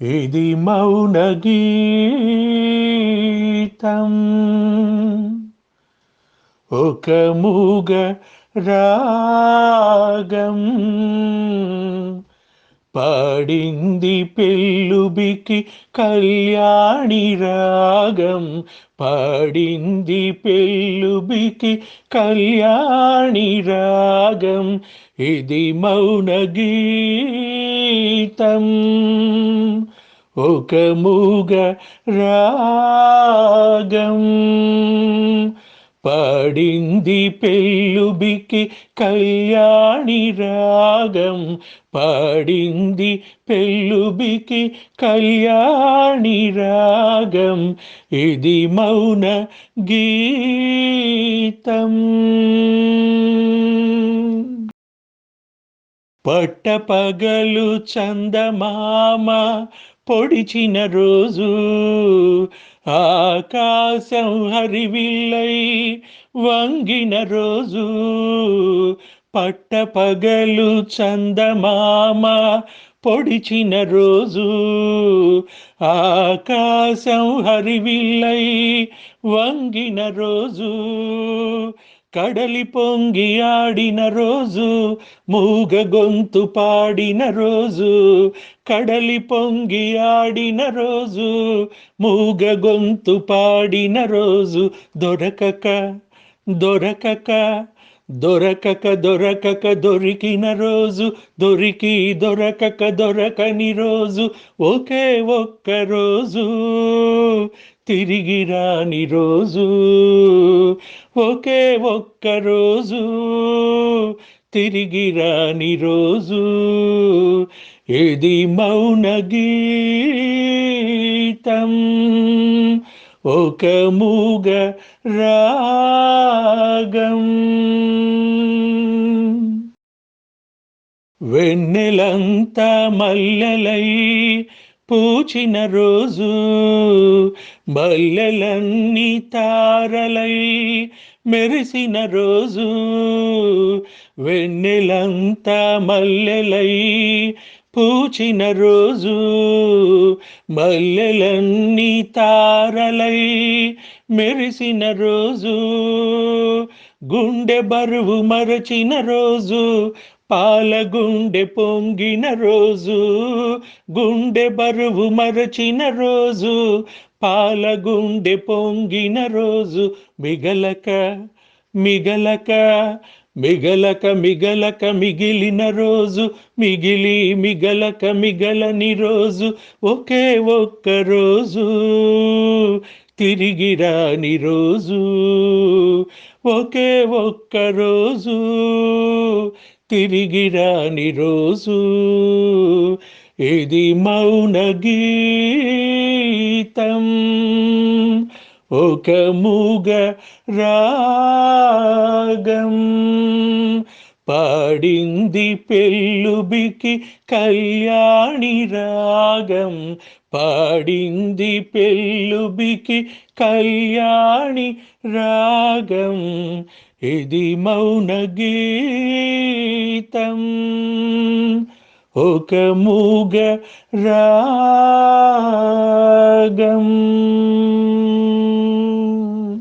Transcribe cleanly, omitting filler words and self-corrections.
ఇది మౌన గీతం, ఒక మూగ రాగం, పాడింది పెళ్ళుబికి కళ్యాణి రాగం, పాడింది పెళ్ళుబికి కళ్యాణి రాగం. ఇది మౌన గీతం, ఒక మూగ రాగం, పాడింది పెళ్ళుబికి కళ్యాణి రాగం, పాడింది పెళ్ళుబికి కళ్యాణి రాగం. ఇది మౌన గీతం. పట్టపగలు చందమామ పొడిచిన రోజు, ఆకాశం హరివిల్లై వంగిన రోజు. పట్టపగలు చందమామ పొడిచిన రోజు, ఆకాశం హరివిల్లై వంగిన రోజు. కడలి పొంగి ఆడిన రోజు, మూగ గొంతు పాడిన రోజు. కడలి పొంగి ఆడిన రోజు, మూగ గొంతు పాడిన రోజు. దొరకక దొరకక దొరకక దొరకక దొరికిన రోజు, దొరికి దొరకక దొరకని రోజు. ఒకే ఒక్క రోజు, తిరిగి రాని రోజు. ఒకే ఒక్క రోజు, తిరిగి రాని రోజు. ఇది మౌన గీతం, ఒక మూగ రాగం. వెన్నెలంతా మల్లెలై పూచిన రోజు, మల్లెలన్నీ తారలై మెరిసిన రోజు. వెన్నెలంతా మల్లెలై పూచిన రోజు, మల్లెలన్నీ తారలై మెరిసిన రోజు. గుండె బరువు మరచిన రోజు, పాల గుండె పొంగిన రోజు. గుండె బరువు మరచిన రోజు, పాల గుండె పొంగిన రోజు. మిగలక మిగలక మిగలక మిగలక మిగిలిన రోజు, మిగిలి మిగలక మిగలని రోజు. ఒకే ఒక్క రోజు, తిరిగి రాని రోజు. ఒకే ఒక్క రోజు, తిరిగి రాని రోజు. ఇది మౌన గీతం, ఒక మూగ రాగం, పాడింది పెళ్ళుబికి కళ్యాణి రాగం, పాడింది పెళ్ళుబికి కళ్యాణి రాగం. ఇది మౌన గీతం, ఒక మూగ రాగం.